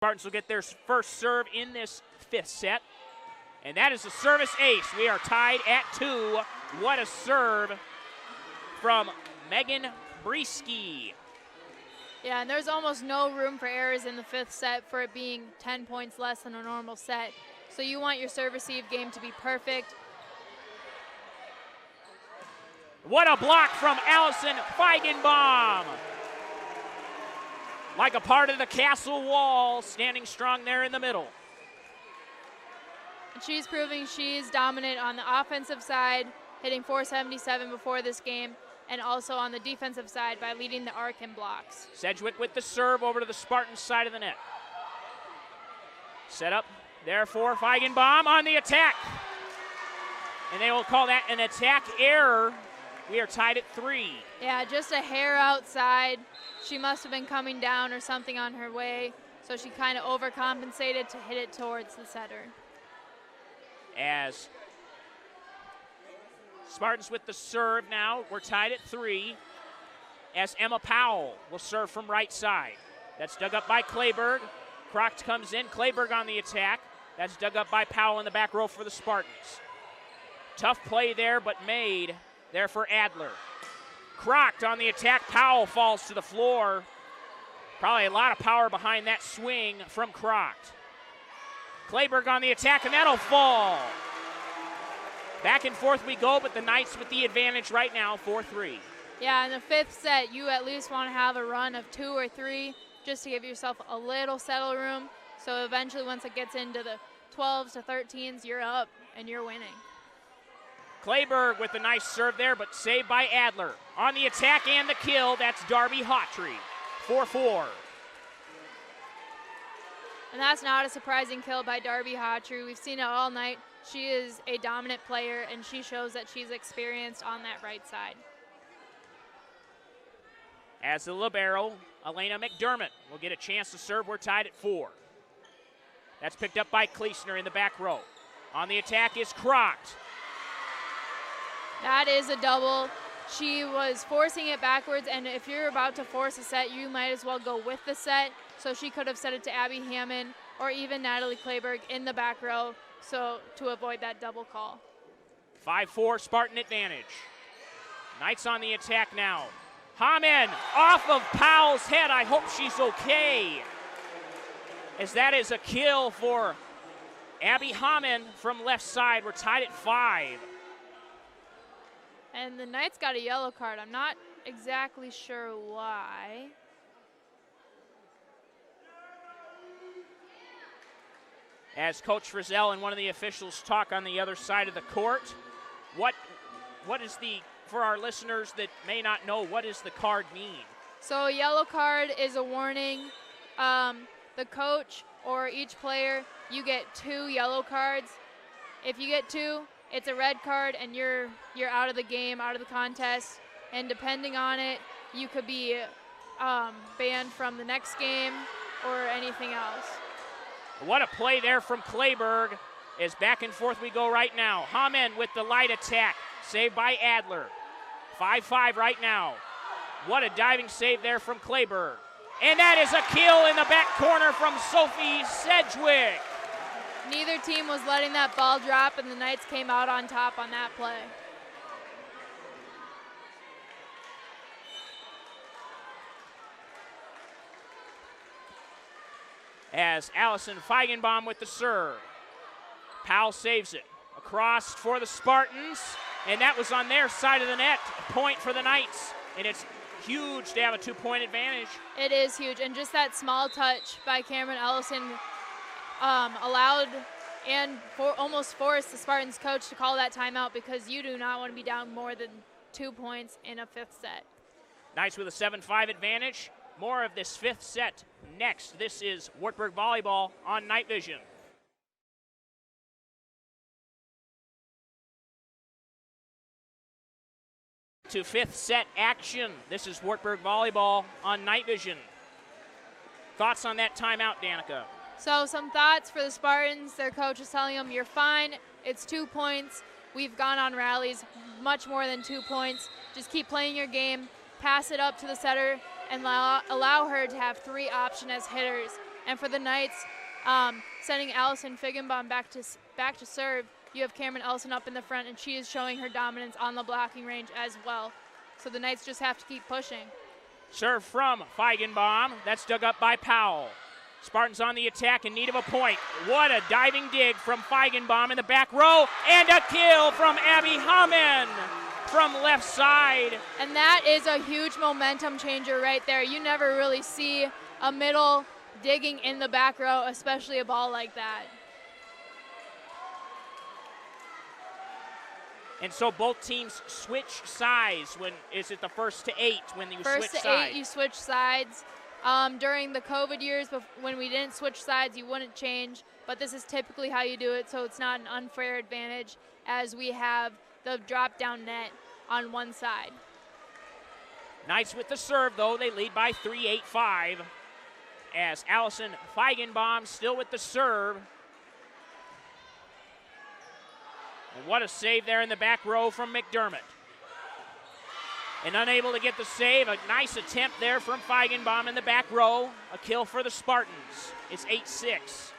Spartans will get their first serve in this fifth set. And that is a service ace. We are tied at 2. What a serve from Megan Breesky. Yeah, and there's almost no room for errors in the fifth set for it being 10 points less than a normal set. So you want your serve-receive game to be perfect. What a block from Allison Feigenbaum. Like a part of the castle wall, standing strong there in the middle. And she's proving she's dominant on the offensive side, hitting 477 before this game, and also on the defensive side by leading the arc in blocks. Sedgwick with the serve over to the Spartans side of the net. Set up there for Feigenbaum on the attack. And they will call that an attack error. We are tied at 3. Yeah, just a hair outside. She must have been coming down or something on her way, so she kind of overcompensated to hit it towards the setter. As Spartans with the serve now, we're tied at 3. As Emma Powell will serve from right side. That's dug up by Clayberg. Crocht comes in, Clayberg on the attack. That's dug up by Powell in the back row for the Spartans. Tough play there, but made there for Adler. Crocht on the attack, Powell falls to the floor. Probably a lot of power behind that swing from Crocht. Clayberg on the attack, and that'll fall. Back and forth we go, but the Knights with the advantage right now, 4-3. Yeah, in the fifth set, you at least want to have a run of 2 or 3 just to give yourself a little settle room. So eventually once it gets into the 12s to 13s, you're up and you're winning. Clayberg with a nice serve there, but saved by Adler. On the attack and the kill, that's Darby Hawtrey, 4-4. And that's not a surprising kill by Darby Hawtrey. We've seen it all night. She is a dominant player, and she shows that she's experienced on that right side. As the libero, Elena McDermott will get a chance to serve. We're tied at 4. That's picked up by Kleesner in the back row. On the attack is Crocht. That is a double. She was forcing it backwards, and if you're about to force a set, you might as well go with the set. So she could have set it to Abby Hammond or even Natalie Clayberg in the back row, so to avoid that double call. 5-4 Spartan advantage. Knights on the attack now. Hammond off of Powell's head. I hope she's okay, as that is a kill for Abby Hammond from left side. We're tied at 5. And the Knights got a yellow card. I'm not exactly sure why. As Coach Frizzell and one of the officials talk on the other side of the court, what is the, for our listeners that may not know, what does the card mean? So a yellow card is a warning. The coach or each player, you get 2 yellow cards. If you get 2, it's a red card and you're out of the game, out of the contest. And depending on it, you could be banned from the next game or anything else. What a play there from Clayberg, as back and forth we go right now. Hammond with the light attack, saved by Adler. 5-5 right now. What a diving save there from Clayberg. And that is a kill in the back corner from Sophie Sedgwick. Neither team was letting that ball drop, and the Knights came out on top on that play. As Allison Feigenbaum with the serve. Powell saves it. Across for the Spartans, and that was on their side of the net. A point for the Knights, and it's huge to have a 2-point advantage. It is huge, and just that small touch by Cameron Ellison allowed and almost forced the Spartans coach to call that timeout, because you do not want to be down more than 2 points in a fifth set. Knights with a 7-5 advantage. More of this fifth set next. This is Wartburg Volleyball on Night Vision. To fifth set action. This is Wartburg Volleyball on Night Vision. Thoughts on that timeout, Danika? So some thoughts for the Spartans. Their coach is telling them, you're fine. It's 2 points. We've gone on rallies much more than 2 points. Just keep playing your game. Pass it up to the setter and allow her to have 3 option as hitters. And for the Knights, sending Allison Figgenbaum back to serve, you have Cameron Ellison up in the front, and she is showing her dominance on the blocking range as well. So the Knights just have to keep pushing. Serve from Feigenbaum. That's dug up by Powell. Spartans on the attack in need of a point. What a diving dig from Feigenbaum in the back row, and a kill from Abby Hamann from left side. And that is a huge momentum changer right there. You never really see a middle digging in the back row, especially a ball like that. And so both teams switch sides. When is it the 1st to 8 when you switch sides? 1st to 8, you switch sides. During the COVID years, when we didn't switch sides, you wouldn't change. But this is typically how you do it, so it's not an unfair advantage as we have the drop-down net on one side. Knights with the serve, though. They lead by 3-8-5. As Allison Feigenbaum still with the serve. And what a save there in the back row from McDermott. And unable to get the save. A nice attempt there from Feigenbaum in the back row. A kill for the Spartans. It's 8-6.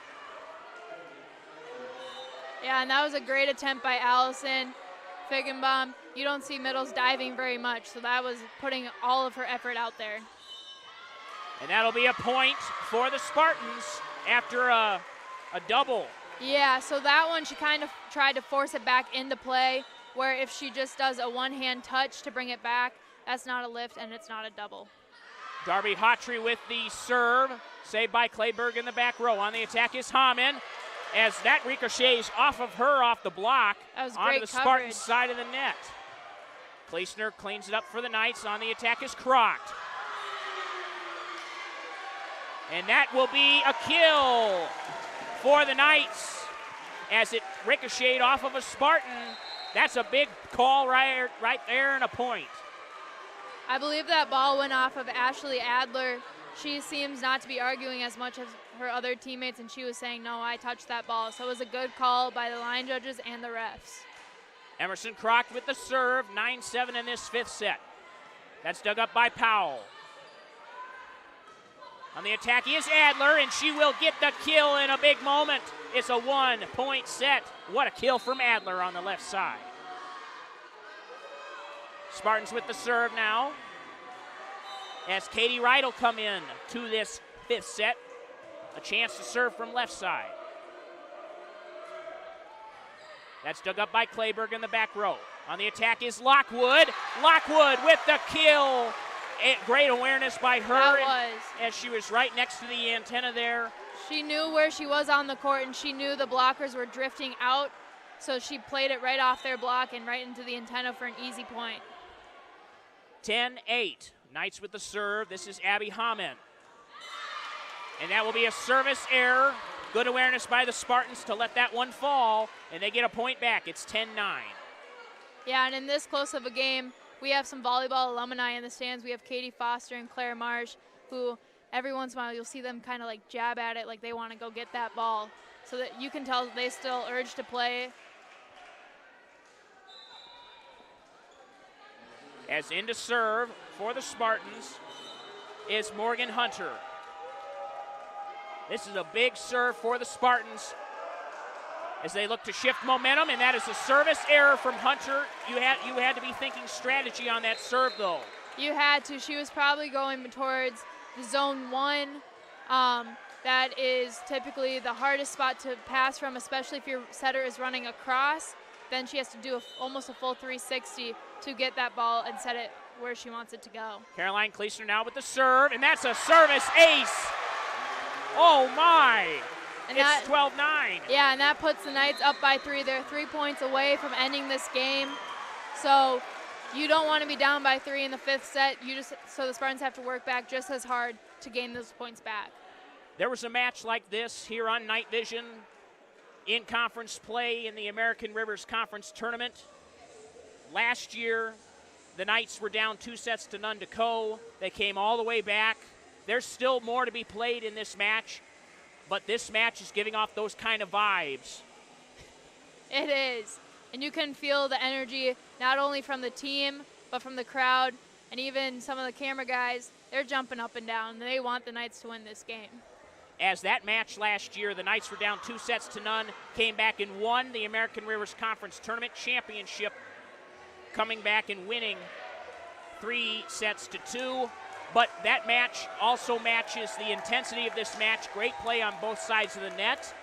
Yeah, and that was a great attempt by Allison Feigenbaum. You don't see middles diving very much, so that was putting all of her effort out there. And that'll be a point for the Spartans after a double. Yeah, so that one she kind of tried to force it back into play, where if she just does a one-hand touch to bring it back, that's not a lift and it's not a double. Darby Hawtrey with the serve. Saved by Clayberg in the back row. On the attack is Hamann. As that ricochets off of her off the block that was onto great the coverage. Spartan side of the net. Kleesner cleans it up for the Knights. On the attack is Crocht. And that will be a kill for the Knights as it ricocheted off of a Spartan. That's a big call right there and a point. I believe that ball went off of Ashley Adler. She seems not to be arguing as much as her other teammates, and she was saying, no, I touched that ball. So it was a good call by the line judges and the refs. Emerson Crocht with the serve, 9-7 in this 5th set. That's dug up by Powell. On the attack is Adler, and she will get the kill in a big moment. It's a 1-point set. What a kill from Adler on the left side. Spartans with the serve now. As Katie Wright will come in to this 5th set. A chance to serve from left side. That's dug up by Clayberg in the back row. On the attack is Lockwood. Lockwood with the kill. Great awareness by her as she was right next to the antenna there. She knew where she was on the court, and she knew the blockers were drifting out, so she played it right off their block and right into the antenna for an easy point. 10-8. Knights with the serve. This is Abby Hamann. And that will be a service error. Good awareness by the Spartans to let that one fall, and they get a point back. It's 10-9. Yeah, and in this close of a game, we have some volleyball alumni in the stands. We have Katie Foster and Claire Marsh, who every once in a while you'll see them kind of like jab at it, like they want to go get that ball. So that you can tell they still urge to play. As in to serve for the Spartans is Morgan Hunter. This is a big serve for the Spartans as they look to shift momentum, and that is a service error from Hunter. You had to be thinking strategy on that serve, though. You had to. She was probably going towards the zone 1. That is typically the hardest spot to pass from, especially if your setter is running across. Then she has to do almost a full 360 to get that ball and set it where she wants it to go. Caroline Kleesner now with the serve, and that's a service ace. Oh, my. And it's 12-9. Yeah, and that puts the Knights up by 3. They're 3 points away from ending this game. So you don't want to be down by 3 in the 5th set. So the Spartans have to work back just as hard to gain those points back. There was a match like this here on Night Vision in conference play in the American Rivers Conference Tournament. Last year, the Knights were down 2-0 to Co. They came all the way back. There's still more to be played in this match, but this match is giving off those kind of vibes. It is. And you can feel the energy not only from the team, but from the crowd, and even some of the camera guys. They're jumping up and down. They want the Knights to win this game. as that match last year, the Knights were down 2-0, came back and won the American Rivers Conference Tournament Championship, coming back and winning 3-2. But that match also matches the intensity of this match. Great play on both sides of the net.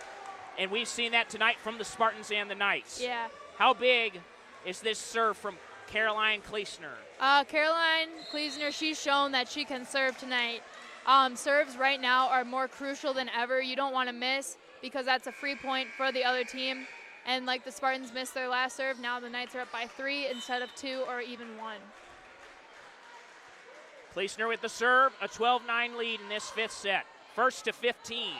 And we've seen that tonight from the Spartans and the Knights. Yeah. How big is this serve from Caroline Kleesner? Caroline Kleesner, she's shown that she can serve tonight. Serves right now are more crucial than ever. You don't want to miss because that's a free point for the other team. And like the Spartans missed their last serve, now the Knights are up by 3 instead of 2 or even 1. Kleesner with the serve, a 12-9 lead in this 5th set. 1st to 15.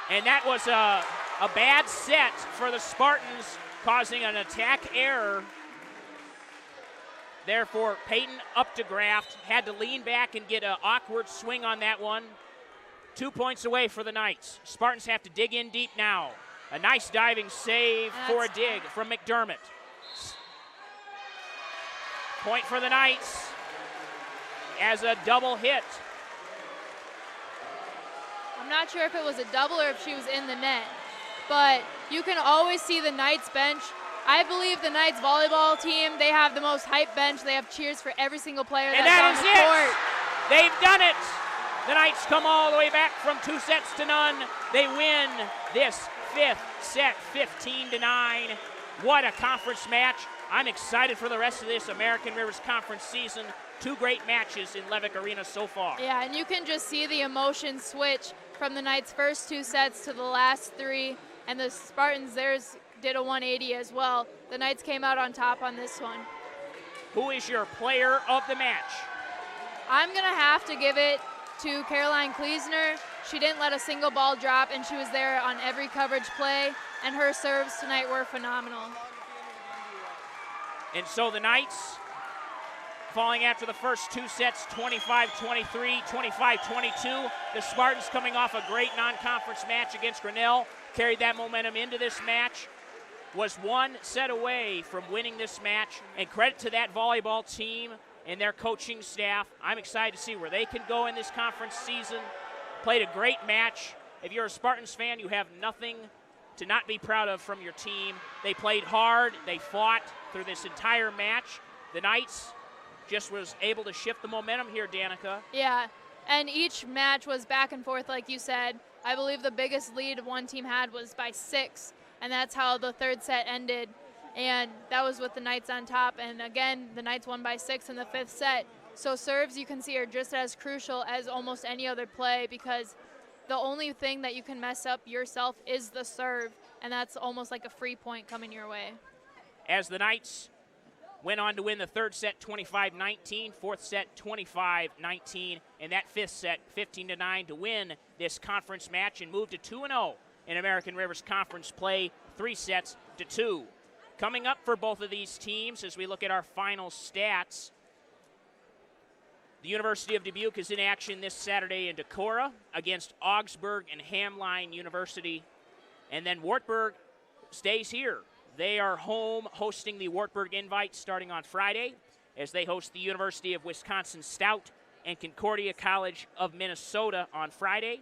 And that was a bad set for the Spartans, causing an attack error. Therefore, Peyton Updegraft had to lean back and get an awkward swing on that one. 2 points away for the Knights. Spartans have to dig in deep now. A nice diving save for a dig from McDermott. Point for the Knights as a double hit. I'm not sure if it was a double or if she was in the net, but you can always see the Knights bench. I believe the Knights volleyball team, they have the most hype bench. They have cheers for every single player that's on the court. They've done it. The Knights come all the way back from 2-0. They win this 5th set 15-9. What a conference match. I'm excited for the rest of this American Rivers Conference season. 2 great matches in Levick Arena so far. Yeah, and you can just see the emotion switch from the Knights' first 2 sets to the last 3. And the Spartans, theirs did a 180 as well. The Knights came out on top on this one. Who is your player of the match? I'm going to have to give it to Caroline Kleesner. She didn't let a single ball drop, and she was there on every coverage play, and her serves tonight were phenomenal. And so the Knights falling after the first 2 sets, 25-23, 25-22. The Spartans coming off a great non-conference match against Grinnell, carried that momentum into this match, was 1 set away from winning this match, and credit to that volleyball team and their coaching staff. I'm excited to see where they can go in this conference season. Played a great match. If you're a Spartans fan, you have nothing to not be proud of from your team. They played hard. They fought through this entire match. The Knights just was able to shift the momentum here, Danika. Yeah, and each match was back and forth, like you said. I believe the biggest lead one team had was by 6, and that's how the 3rd set ended. And that was with the Knights on top. And again, the Knights won by 6 in the 5th set. So serves, you can see, are just as crucial as almost any other play, because the only thing that you can mess up yourself is the serve, and that's almost like a free point coming your way. As the Knights went on to win the 3rd set 25-19, 4th set 25-19, and that 5th set 15-9 to win this conference match and move to 2-0 in American Rivers Conference play, 3-2. Coming up for both of these teams as we look at our final stats, the University of Dubuque is in action this Saturday in Decorah against Augsburg and Hamline University. And then Wartburg stays here. They are home hosting the Wartburg Invite starting on Friday as they host the University of Wisconsin Stout and Concordia College of Minnesota on Friday.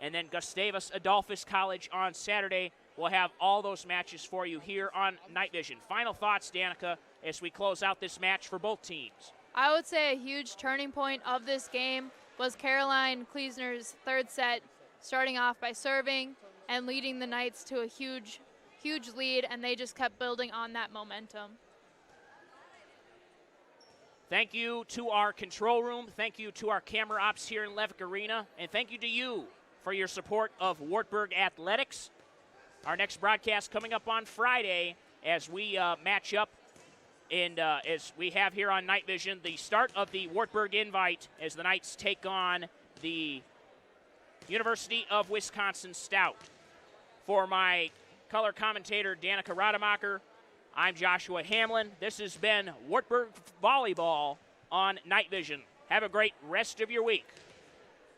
And then Gustavus Adolphus College on Saturday. We'll have all those matches for you here on Night Vision. Final thoughts, Danika, as we close out this match for both teams. I would say a huge turning point of this game was Caroline Kleesner's 3rd set, starting off by serving and leading the Knights to a huge lead, and they just kept building on that momentum. Thank you to our control room. Thank you to our camera ops here in Levick Arena. And thank you to you for your support of Wartburg Athletics. Our next broadcast coming up on Friday as we match up and as we have here on Night Vision, the start of the Wartburg Invite as the Knights take on the University of Wisconsin Stout. For my color commentator, Danika Rademacher, I'm Joshua Hamlin. This has been Wartburg Volleyball on Night Vision. Have a great rest of your week.